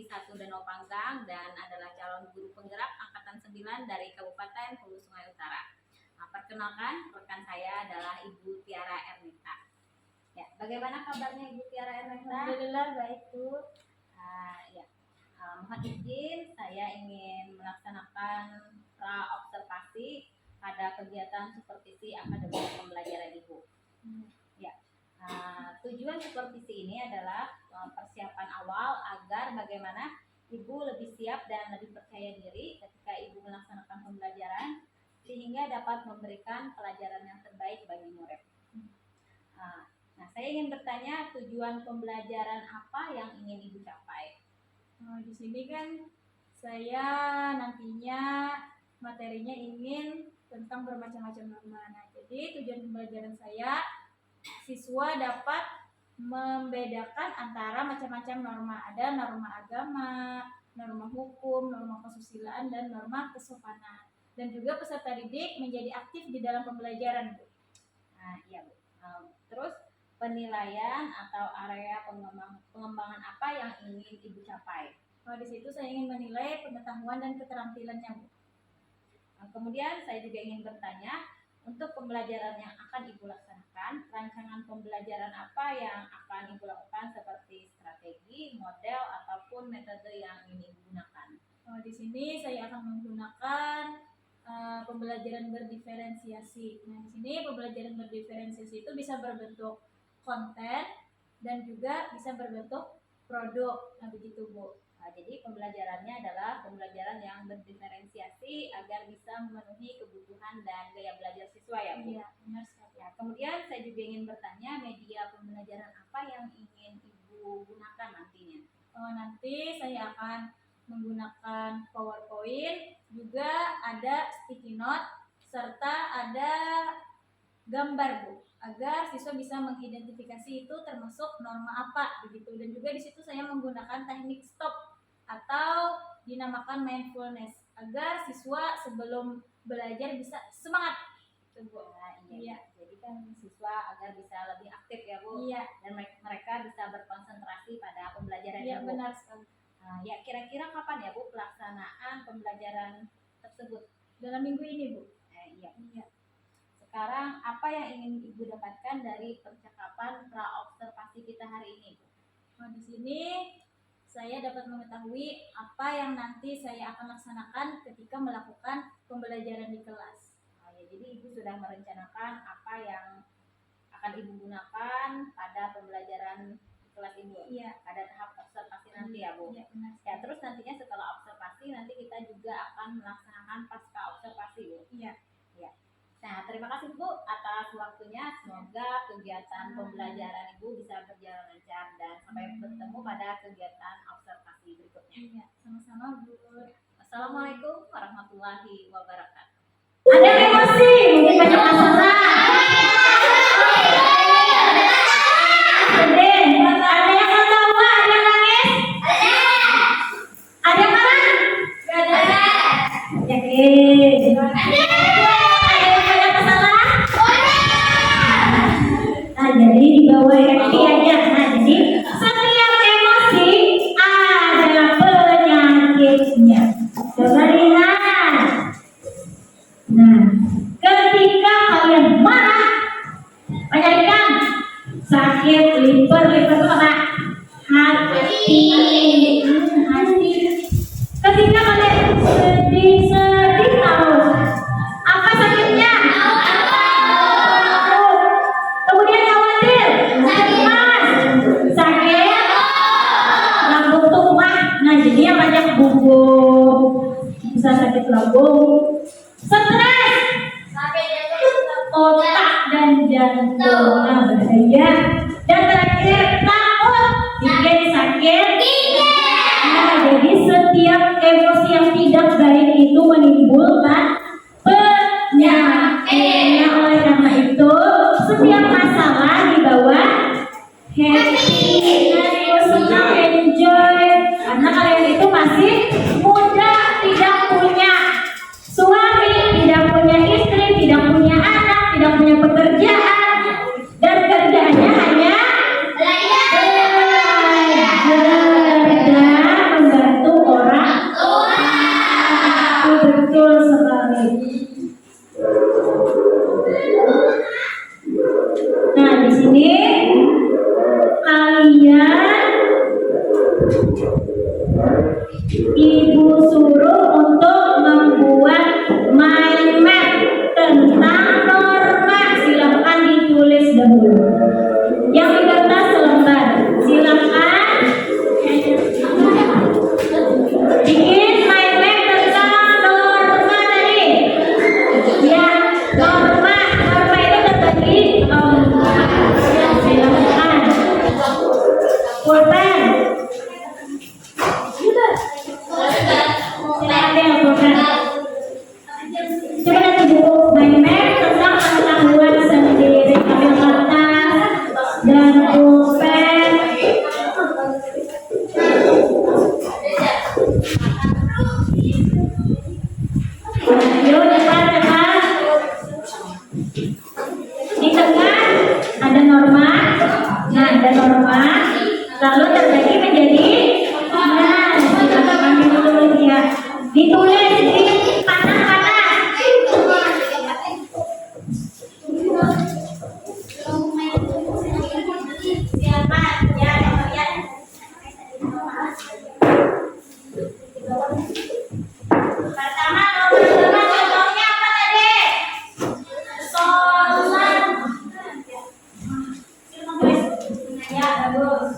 1 Danau Panggang dan adalah calon guru penggerak angkatan 9 dari Kabupaten Hulu Sungai Utara. Nah, perkenalkan, rekan saya adalah Ibu Tiara Ernita. Ya, bagaimana kabarnya Ibu Tiara Ernita? Alhamdulillah baik, Bu. Mohon izin, saya ingin melaksanakan pra-observasi pada kegiatan supervisi akademik pembelajaran Ibu. Tujuan supervisi ini adalah persiapan awal agar bagaimana Ibu lebih siap dan lebih percaya diri ketika Ibu melaksanakan pembelajaran sehingga dapat memberikan pelajaran yang terbaik bagi murid. Nah, saya ingin bertanya, tujuan pembelajaran apa yang ingin Ibu capai? Di sini kan saya nantinya materinya ingin tentang bermacam-macam norma. Nah, jadi tujuan pembelajaran saya siswa dapat membedakan antara macam-macam norma. Ada norma agama, norma hukum, norma kesusilaan, dan norma kesopanan. Dan juga peserta didik menjadi aktif di dalam pembelajaran, Bu. Nah, iya, Bu. Terus penilaian atau area pengembangan apa yang ingin Ibu capai? Di situ saya ingin menilai pengetahuan dan keterampilannya, Bu. Kemudian saya juga ingin bertanya, untuk pembelajaran yang akan Ibu laksanakan, rancangan pembelajaran apa yang akan Ibu lakukan seperti strategi, model, ataupun metode yang ingin Ibu gunakan? Di sini saya akan menggunakan pembelajaran berdiferensiasi. Nah, di sini pembelajaran berdiferensiasi itu bisa berbentuk konten dan juga bisa berbentuk produk. Nah, begitu, Bu. Jadi pembelajarannya adalah pembelajaran yang berdiferensiasi agar bisa memenuhi kebutuhan dan gaya belajar siswa, ya, Bu? Iya, benar sekali. Ya, kemudian saya juga ingin bertanya, media pembelajaran apa yang ingin Ibu gunakan nantinya? Nanti saya akan menggunakan PowerPoint, juga ada sticky note, serta ada gambar, Bu, agar siswa bisa mengidentifikasi itu termasuk norma apa begitu. Dan juga di situ saya menggunakan teknik stop atau dinamakan mindfulness agar siswa sebelum belajar bisa semangat. Bu. Iya. Jadi kan siswa agar bisa lebih aktif, ya, Bu. Iya. Dan mereka bisa berkonsentrasi pada pembelajaran. Iya, benar sekali. Ya, kira-kira kapan, ya, Bu, pelaksanaan pembelajaran tersebut? Dalam minggu ini, Bu. Iya. Sekarang apa yang ingin Ibu dapatkan dari percakapan pra-observasi kita hari ini, Bu? Di sini saya dapat mengetahui apa yang nanti saya akan laksanakan ketika melakukan pembelajaran di kelas. Jadi Ibu sudah merencanakan apa yang akan Ibu gunakan pada pembelajaran di kelas Ibu. Iya. Pada tahap observasi nanti, ya, Bu. Iya, benar. Ya, terus nantinya setelah observasi nanti kita juga akan melaksanakan pasca observasi, Bu. Iya. Nah, terima kasih, Bu, atas waktunya. Semoga kegiatan pembelajaran Ibu bisa berjalan lancar dan sampai bertemu pada kegiatan observasi berikutnya. Iya, sama-sama, Bu. Assalamualaikum warahmatullahi wabarakatuh. Ada emosi, mungkin banyak masalah. Sedih, ada yang ketawa, ada yang nangis? Ada yang marah? Gak ada. Yakin? Jadi dibawa happy aja. Nah, jadi setiap emosi ada penyakitnya. Coba lihat. Nah, ketika kalian marah, penyakitkan sakit, liver apa? Hati. Ketika kalian sedih tahu apa sakitnya? Kemudian khawatir, sakit, lambung tumpah. Nah, jadi yang banyak bubuk, bisa sakit lambung. Stres, otak dan jantung, bahaya. Dan terakhir takut, bikin sakit. Nah, jadi setiap emosi yang tidak baik itu menimbulkan penyakit. Oleh karena itu setiap masalah di bawah happy, senang, enjoy, karena kalian itu masih muda, tidak punya suami, tidak punya istri, tidak punya anak, tidak punya pekerjaan, dan Ibu suruh untuk membuat mind map tentang norma. Silakan ditulis dahulu. Yang di kertas selembar. Silakan bikin mind map tentang norma tadi. Ya, norma itu terbagi empat. Silakan. Pulpen. Silakan yang pulpen. Coba nanti buku mind map tentang pengetahuan sendiri. Ambil kertas dan pulpen. Yuk cepat. Di tengah ada norma. Nah, ada norma. Lalu terbagi menjadi silakan ditulis ya. Ditulis di panas-panas. Silakan ya, ya. Pertama contohnya apa tadi? Solan. Ya, bagus.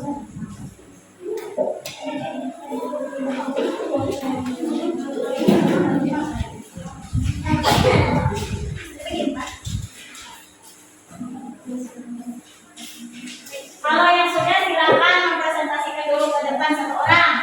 Kalau yang sudah silakan mempresentasikan dulu ke depan satu orang.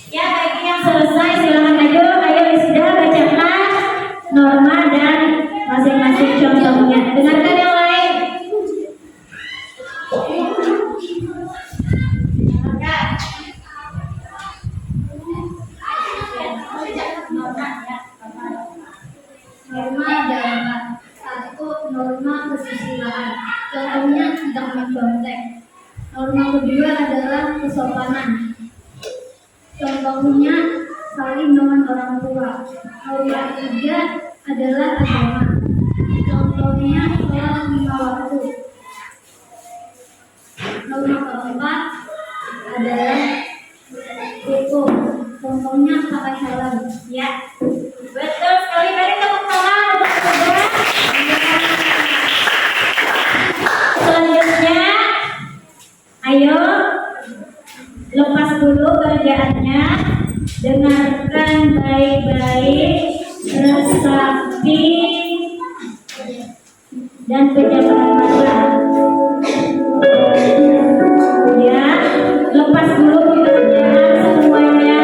Ya, bagi yang selesai silakan maju. Ayo sudah bacakan norma dan masing-masing contohnya. Dengarkan yang lain. Norma adalah satu norma kesusilaan, contohnya tidak mencontek. Norma kedua adalah kesopanan, contohnya saling dengan orang tua. Norma ketiga adalah agama, contohnya sholat 5 waktu. Norma keempat adalah hukum, contohnya pakai helm. Ya, betul sekali. Beri tepuk tangan untuk saudara. Selanjutnya, ayo lepas dulu kerjaannya, dengarkan baik-baik, resapi dan pejamkan mata. Ya, lepas dulu kerjaan semuanya.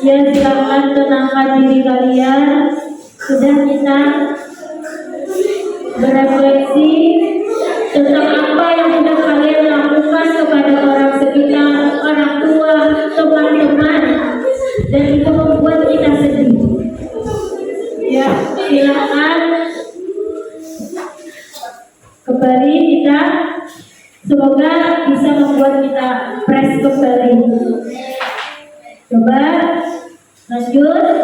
Ya, silakan tenangkan diri kalian. Sudah kita berefleksi tentang apa yang sudah kalian lakukan kepada orang sekitar, orang tua, teman-teman, dan itu membuat kita sedih. Ya, silakan kembali kita, semoga bisa membuat kita fresh kembali. Coba lanjut.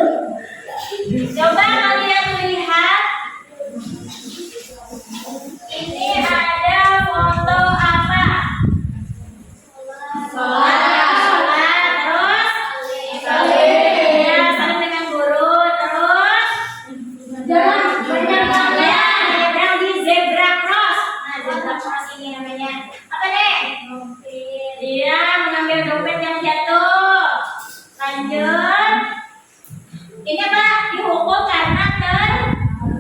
Coba kalian lihat, ini ada foto apa? Sholat, terus ya, saling dengan guru, terus yang di zebra cross. Nah, zebra cross ini namanya apa deh? Iya, mengambil dompet yang jatuh. Lanjut. Ini apa? Dihukum karena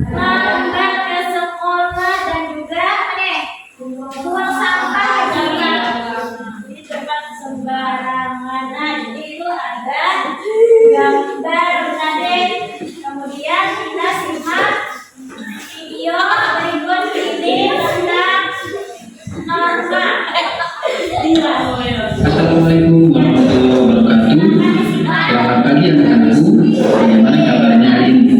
terlambat ke sekolah dan juga apa nih? Buang sampah di tempat sembarangan. Nah, jadi itu ada gambar tadi. Kemudian kita simak video berikut ini tentang norma. Assalamualaikum warahmatullahi wabarakatuh. Selamat pagi anak-anakku. Bagaimana kabarnya hari ini?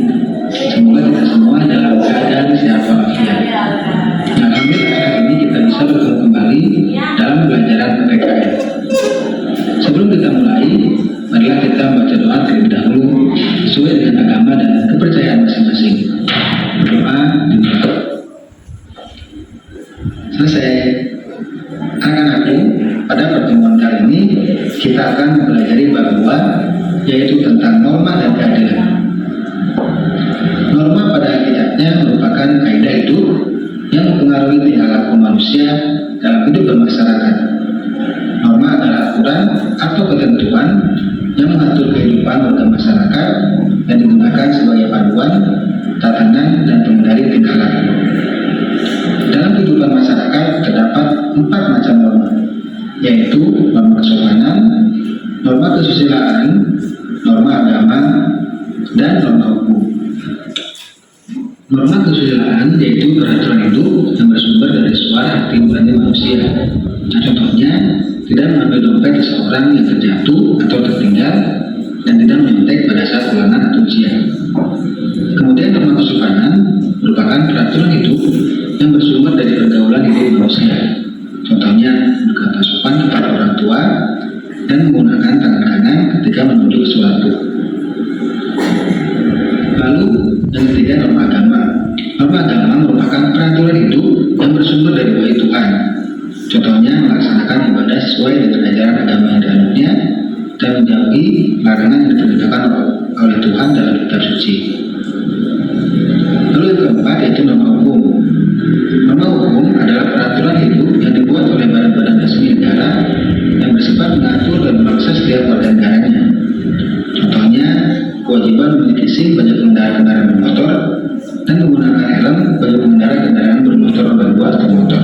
Semoga kita semua dalam keadaan sehat walafiat. Alhamdulillah hari ini kita bisa bertemu kembali dalam pelajaran PPKN. Sebelum kita mulai, marilah kita baca doa terlebih dahulu sesuai dengan agama dan kepercayaan masing-masing. Doa dimulai. Selesai. Anak-anakku, pada pertemuan kali ini kita akan mempelajari bab 2, yaitu tentang norma dan keadilan. Norma pada hakikatnya merupakan kaidah hidup yang mempengaruhi tingkah laku manusia dalam hidup bermasyarakat. Norma adalah aturan atau ketentuan yang mengatur kehidupan warga masyarakat yang digunakan sebagai panduan, tatanan, dan pengendali tingkah laku. Dalam kehidupan masyarakat terdapat 4 macam norma, yaitu norma kesopanan, norma kesusilaan, norma agama, dan norma hukum. Norma kesusilaan yaitu peraturan hidup yang bersumber dari suara hati nurani manusia. Nah, contohnya, tidak mengambil dompet seseorang yang terjatuh atau tertinggal dan tidak menyontek pada saat ulangan atau ujian. Kemudian norma kesopanan merupakan peraturan hidup yang bersumber dari pergaulan hidup manusia. Contohnya, berkata sopan kepada orang tua dan menggunakan tangan kanan ketika menuju sesuatu. Lalu, yang ketiga, norma agama. Norma agama merupakan peraturan hidup yang bersumber dari wahyu Tuhan. Contohnya, melaksanakan ibadah sesuai dengan ajaran agama yang dianutnya dan menjauhi larangan yang diperintahkan oleh Tuhan dalam kitab suci. Lalu yang keempat yaitu norma hukum. Norma hukum adalah peraturan hidup yang dibuat oleh badan-badan resmi negara yang bersifat mengatur dan memaksa setiap warga negaranya. Contohnya, kewajiban memiliki SIM bagi pengendara kendaraan bermotor dan menggunakan helm bagi pengendara kendaraan bermotor roda 2 atau motor.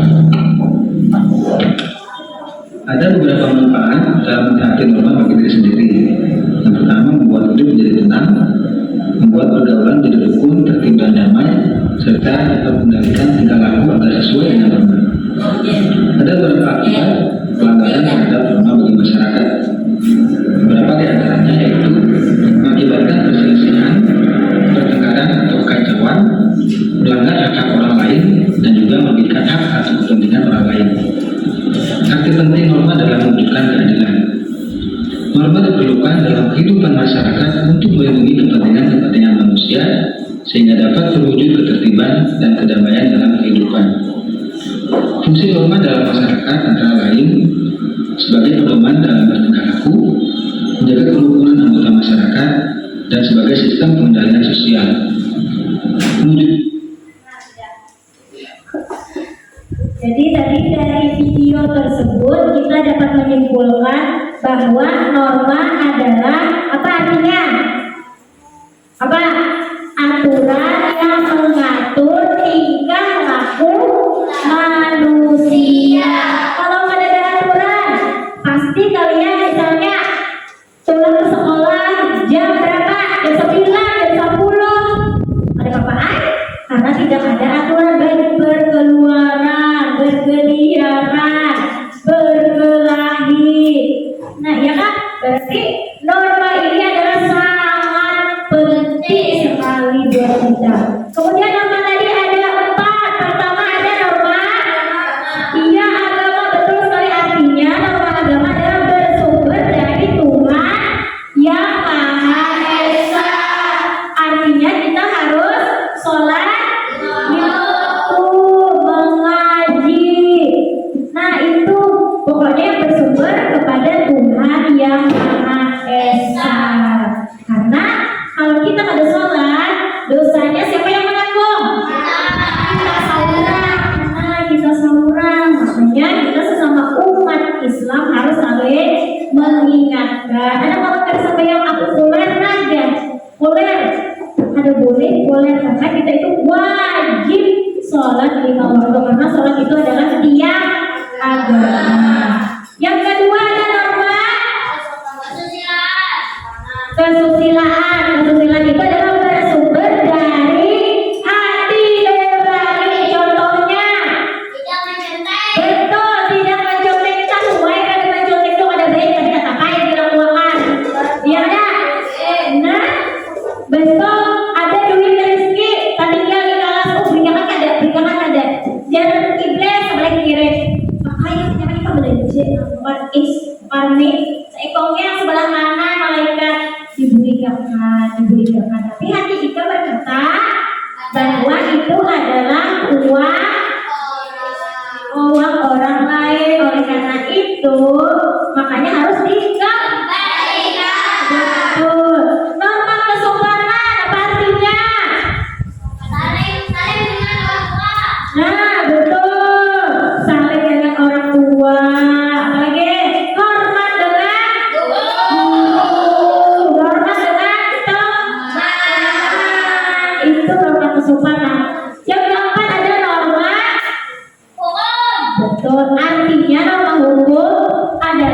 Ada beberapa manfaat dalam mentaati norma bagi diri sendiri. Yang pertama, membuat hidup menjadi tenang, membuat pergaulan menjadi rukun, tertib dan damai, serta dapat mengendalikan tingkah laku agar sesuai dengan norma. Ada beberapa akibat pelanggaran terhadap norma bagi masyarakat. Beberapa di antaranya yaitu mengakibatkan perselisihan, pertengkaran atau kekacauan, melanggar hak-hak orang lain, dan juga merugikan hak atau kepentingan orang lain. Arti penting norma dalam mewujudkan keadilan. Norma diperlukan dalam kehidupan masyarakat untuk melindungi kepentingan manusia sehingga dapat terwujud ketertiban dan kedamaian dalam kehidupan. Fungsi norma dalam masyarakat antara lain sebagai pedoman dalam bertingkah laku, menjaga kerukunan anggota masyarakat, dan sebagai sistem pengendalian sosial. Jadi tadi dari video tersebut kita dapat menyimpulkan bahwa norma adalah apa artinya? Apa? Aturan yang mengatur tingkah laku manusia. Kalau nggak ada aturan, pasti kalian misalnya pulang ke sekolah populer karena kita itu wajib sholat di lima waktu karena sholat itu adalah tiang agama. Yang kedua ada norma kesusilaan. Kesusilaan itu adalah bersumber dari hati nurani. Contohnya, betul, tidak mencontek. Sesuai kan mencontek itu ada baiknya tidak apa yang dilakukan. Iya ada. Nah, betul, ada duit rezeki, tak tinggal di kelas, berikan ada. Jangan iblis sebelah kiri. Makanya kita belajar warni seekongnya sebelah kanan malaikat diberikan. Tapi hati kita berkata bahwa itu adalah uang orang lain. Oleh karena itu, makanya harus dikembalikan. Betul. Norma kesopanan apa artinya? Nah, betul. Saling dengan orang tua. Apalagi hormat dengan guru. Hormat dengan teman. Itu norma kesopanan. Yang keempat ada norma. Betul. Artinya norma hukum ada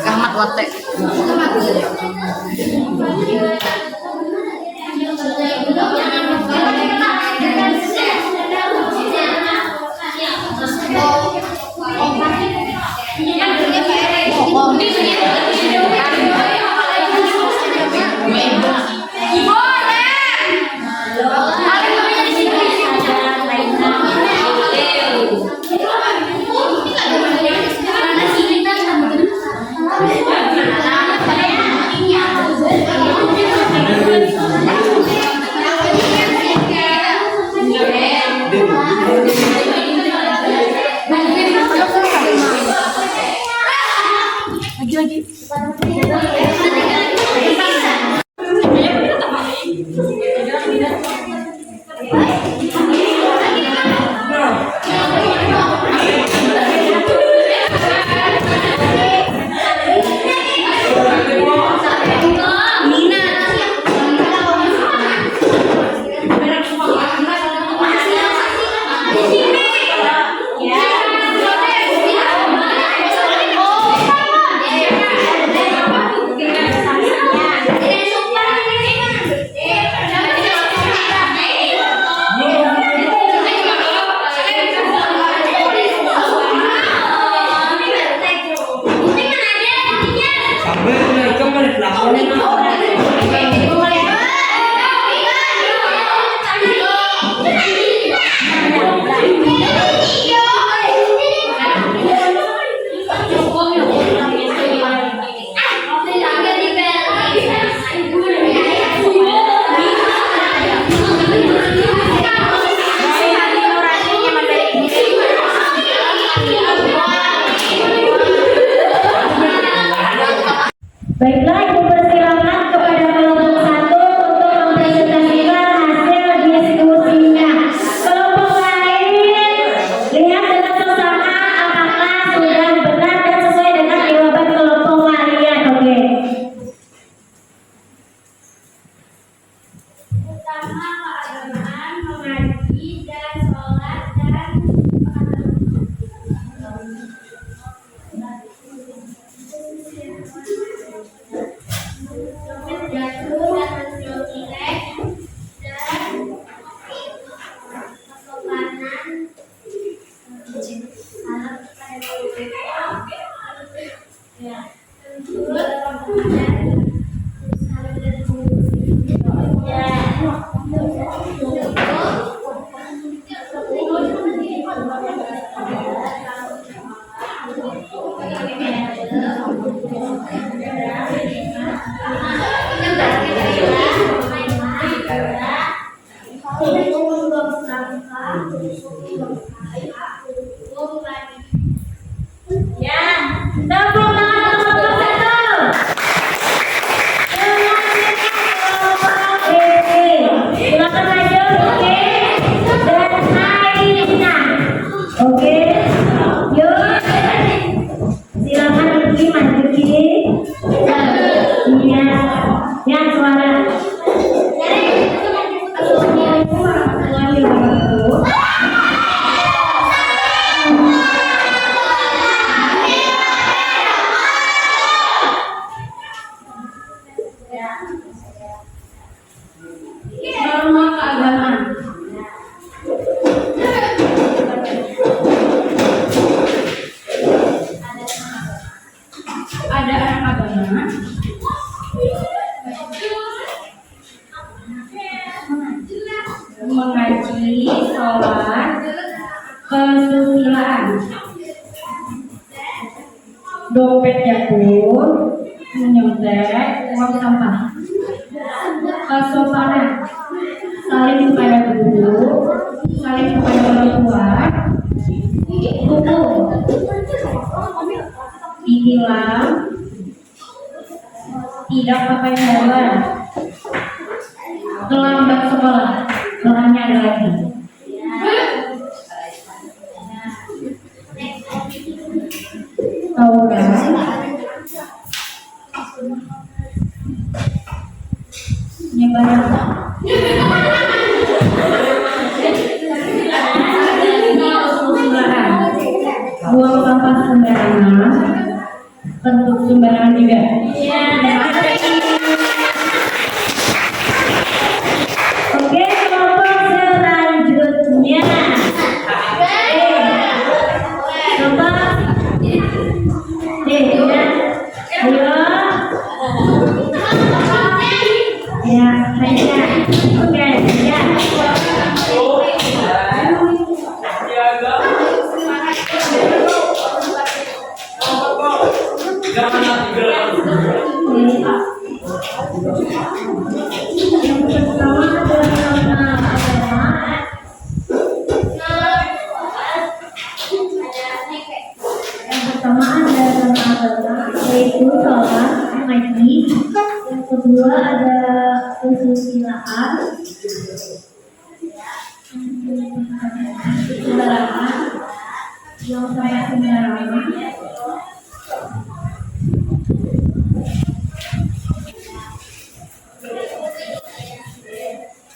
Ahmad Wate. Baiklah, dipersilakan kepada kelompok 1 untuk mempresentasikan hasil diskusinya. Kelompok lain, lihat dengan seksama apakah sudah benar dan sesuai dengan jawaban kelompok kalian. Oke. Utama keagamaan, mengaji dan sholat dan jatuh dan menjelek dan kesopanan ya Ya, tepuk tangan kelompok 1. Kelompok B. Silakan maju, oke. Dan Aina. Oke. Yuk. Silakan Iki maju kiri. Iya. Yang suara. Norma keagamaan. Ada anak agama mengaji, sholat, kesusilaan, dompet jatuh, menyontek, uang sampah, kesopanan, saling kepada guru, saling kepada orang tua, hukum, dihilang, tidak pakai helm, terlambat sekolah, belanja lagi. tawuran, nyebaran buang sampah sembarangan, bentuk sembarangan juga. Oke, kelompok selanjutnya. Coba ya. Ayo. Ya, Haiya. Oke, ya. Yang pertama adalah nama agama. Yang pertama ada nama agama, yaitu sholat, ngaji. Yang kedua ada kesusilaan, sembarangan, yang saya sembarangan.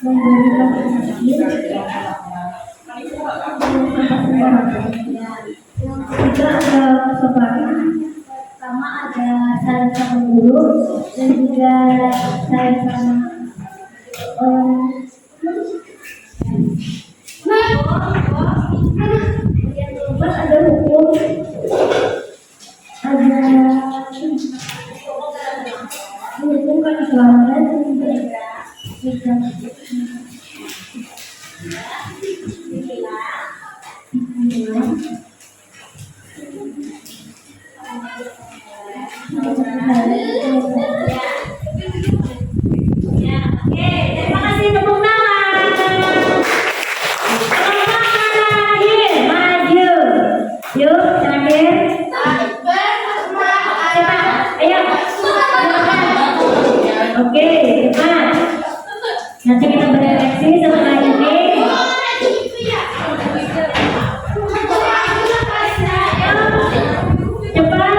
Memberikan rezeki, yang ketiga ada kesabaran, pertama ada sayang sama guru, dan juga sayang sama yang keempat ada hukum, ada menghubungkan keselamatan dan terima kasih, tepuk tangan. Maju. Yuk, terakhir. Cepat, ayo. Oke, cepat. Nanti kita bereaksi setelah ini. Cepat,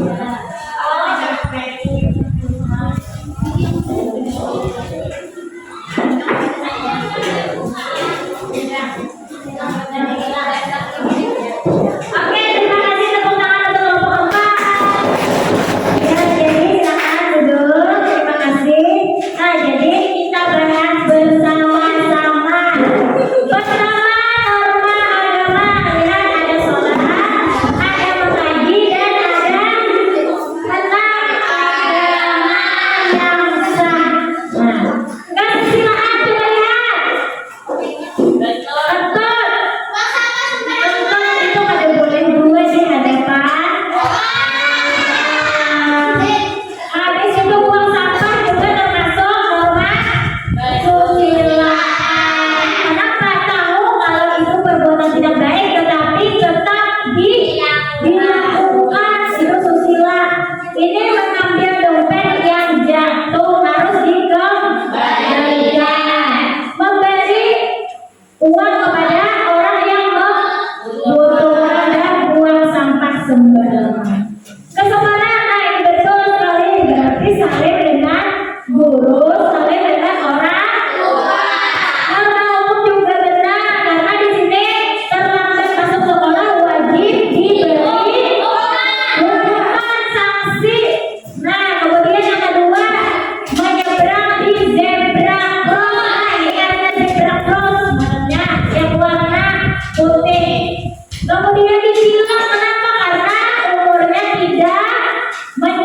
Terima kasih.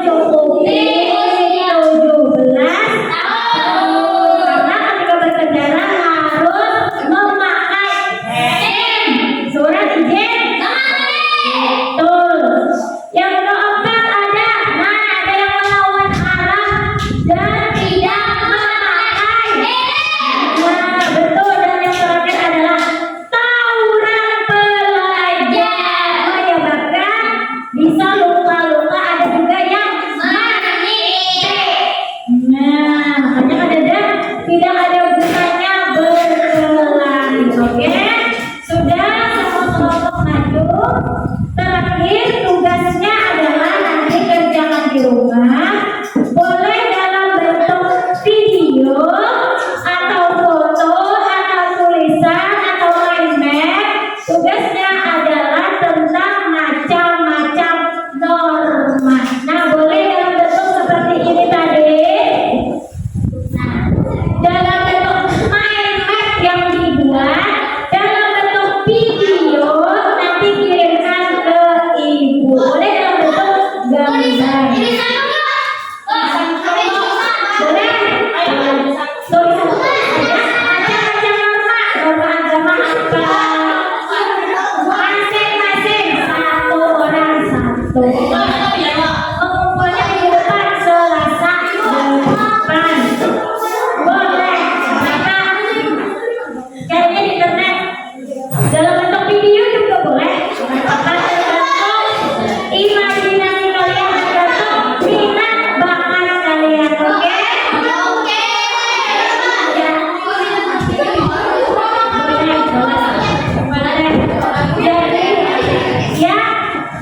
mencukupi 17 tahun. Karena ketika berkendara harus memakai SIM. Surat izin. Betul. Yang keempat ada yang melawan arah dan tidak memakai. Nah, betul. Dan yang terakhir adalah tawuran pelajar menyebabkan bisa luka-luka, ada juga yang mati. Nah, makanya tidak ada gunanya berkelahi. Oke, sudah semua kelompok maju. Terakhir tugasnya adalah nanti kerjakan di rumah. Boleh dalam bentuk video atau foto atau tulisan atau mind map. Tugasnya adalah tentang macam-macam norma. Nah, boleh dalam bentuk seperti ini tadi. Dalam bentuk mind map yang dibuat, dalam bentuk video nanti kirimkan ke ibu. Boleh dalam bentuk gambar. Boleh? Tulisan saja macam-macam norma agama apa? Masing-masing satu orang satu. Mengumpulnya di depan Selasa depan. Boleh. Karena kayaknya di internet dalam bentuk video juga boleh. Dalam bentuk imajinasi kalian, bentuk minat bakat kalian. Oke? Ya.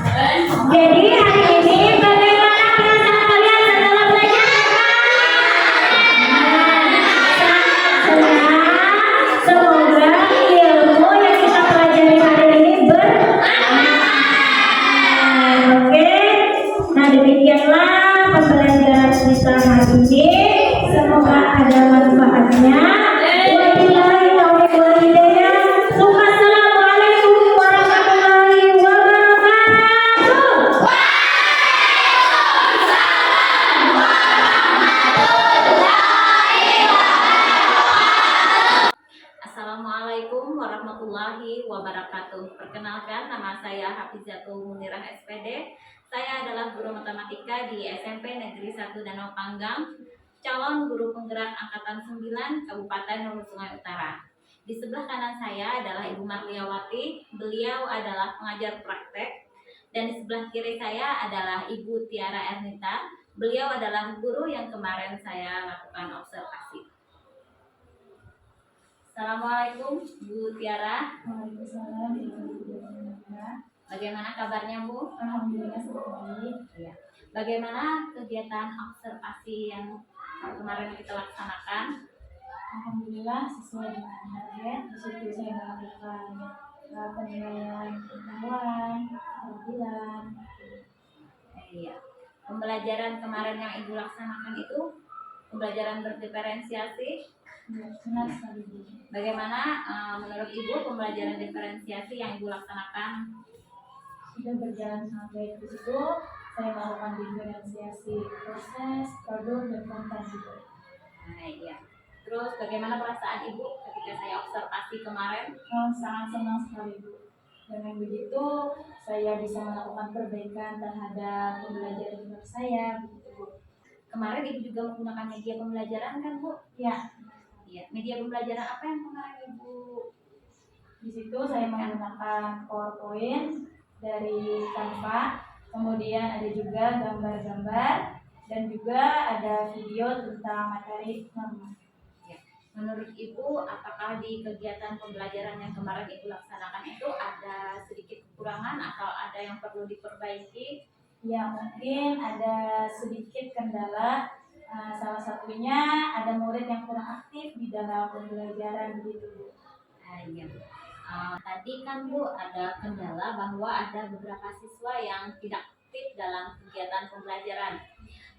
Boleh. Jadi hari ini bagaimana perasaan kalian setelah belajar? Semoga ilmu yang kita pelajari hari ini bermanfaat. Oke, nah demikianlah pembelajaran kita hari ini. Semoga ada manfaatnya. Wabillahi taufiq wal hidayah. Wassalamualaikum warahmatullahi wabarakatuh. Assalamualaikum warahmatullahi wabarakatuh. Perkenalkan, nama saya Hafizatul Munirah SPD. Saya adalah guru matematika di SMP Negeri 1 Danau Panggang, calon guru penggerak angkatan 9 Kabupaten Hulu Sungai Utara. Di sebelah kanan saya adalah Ibu Marliawati, beliau adalah pengajar praktek. Dan di sebelah kiri saya adalah Ibu Tiara Ernita, beliau adalah guru yang kemarin saya lakukan observasi. Assalamualaikum Bu Tiara. Waalaikumsalam. Bagaimana kabarnya Bu? Alhamdulillah baik. Iya. Bagaimana kegiatan observasi yang kemarin kita laksanakan? Alhamdulillah sesuai dengan target. Di situ saya melakukan penilaian pengetahuan, keterampilan. Iya. Pembelajaran kemarin yang Ibu laksanakan itu pembelajaran berdiferensiasi. Benar sekali Bu. Bagaimana menurut Ibu pembelajaran diferensiasi yang Ibu laksanakan? Sudah berjalan sangat baik. Di situ saya melakukan diferensiasi proses, produk, dan konten juga. Nah, iya. Terus bagaimana perasaan Ibu ketika saya observasi kemarin? Sangat senang sekali Bu. Dengan begitu saya bisa melakukan perbaikan terhadap pembelajaran saya. Begitu Bu. Kemarin Ibu juga menggunakan media pembelajaran kan Bu? Ya, Iya. Media pembelajaran apa yang kemarin Ibu? di situ saya menggunakan PowerPoint dari Canva, kemudian ada juga gambar-gambar, dan juga ada video tentang materi norma. Ya. Menurut Ibu, apakah di kegiatan pembelajaran yang kemarin Ibu laksanakan itu ada sedikit kekurangan atau ada yang perlu diperbaiki? Ya, mungkin ada sedikit kendala. Salah satunya ada murid yang kurang aktif di dalam pembelajaran begitu Bu. Iya. Tadi kan Bu ada kendala bahwa ada beberapa siswa yang tidak aktif dalam kegiatan pembelajaran.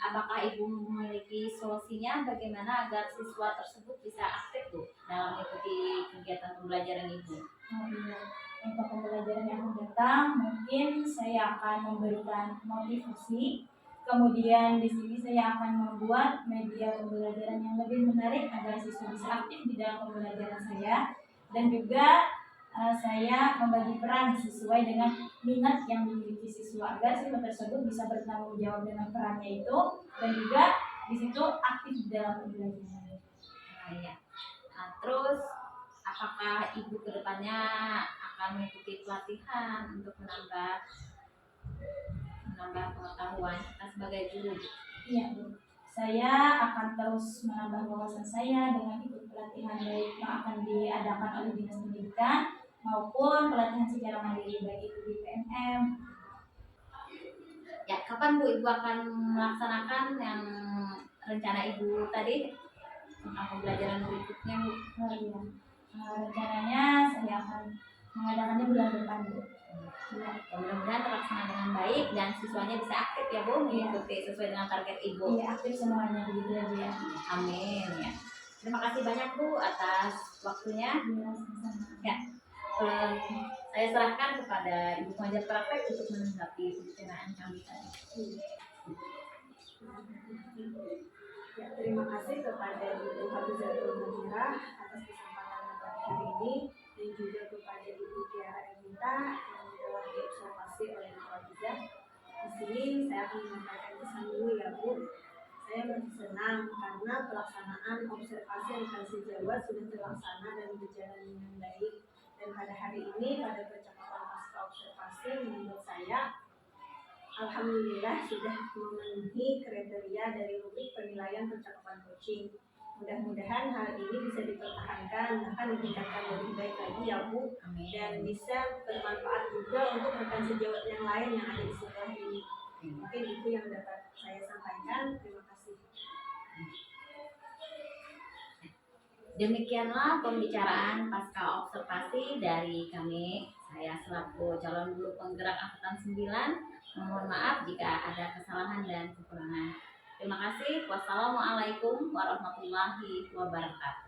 Apakah Ibu memiliki solusinya bagaimana agar siswa tersebut bisa aktif Bu dalam mengikuti kegiatan pembelajaran Ibu? Iya. Untuk pembelajaran yang akan datang, mungkin saya akan memberikan motivasi Kemudian di sini saya akan membuat media pembelajaran yang lebih menarik agar siswa bisa aktif di dalam pembelajaran saya, dan juga saya membagi peran sesuai dengan minat yang dimiliki siswa agar siswa tersebut bisa bertanggung jawab dengan perannya itu, dan juga di situ aktif di dalam pembelajaran. Nah, ya. Nah, terus apakah ibu kedepannya akan mengikuti pelatihan untuk menambah pengetahuan kita sebagai guru? Iya, Bu. Saya akan terus menambah wawasan saya dengan ikut pelatihan baik yang akan diadakan oleh Dinas Pendidikan maupun pelatihan secara mandiri baik itu di PNM. Ya, kapan Bu Ibu akan melaksanakan yang rencana Ibu tadi tentang pembelajaran berikutnya, Bu? Oh iya. Rencananya saya akan mengadakannya bulan depan, Bu. Ya, mudah-mudahan terlaksana dengan baik dan siswanya bisa aktif ya Bu, mengikuti sesuai dengan target Ibu. Iya, aktif semuanya begitu ya, Bu ya. Amin ya. Terima kasih banyak Bu atas waktunya. Iya, sama-sama. Ya, saya serahkan kepada Ibu Pengajar Praktek untuk menanggapi pembicaraan kami tadi. Ya, terima kasih kepada Ibu Hafizatul Mujirah atas kesempatan pada hari ini, dan juga kepada Ibu Tiara Evita yang telah diobservasi oleh Ibu Hafizah. Di sini saya akan menyampaikan pesan dulu ya Bu. Saya merasa senang karena pelaksanaan observasi literasi Jawa sudah terlaksana dan berjalan dengan baik. Dan pada hari ini, pada percakapan pasca observasi, menurut saya alhamdulillah sudah memenuhi kriteria dari rubrik penilaian percakapan coaching. Mudah-mudahan hal ini bisa dipertahankan, bahkan ditingkatkan lebih baik lagi ya Bu, Amin. dan bisa bermanfaat juga untuk rekan sejawat yang lain yang ada di sekolah ini. Mungkin itu yang dapat saya sampaikan. Terima kasih. Demikianlah pembicaraan pasca observasi dari kami. Saya selaku calon guru penggerak angkatan 9 mohon maaf jika ada kesalahan dan kekurangan. Terima kasih. Wassalamualaikum warahmatullahi wabarakatuh.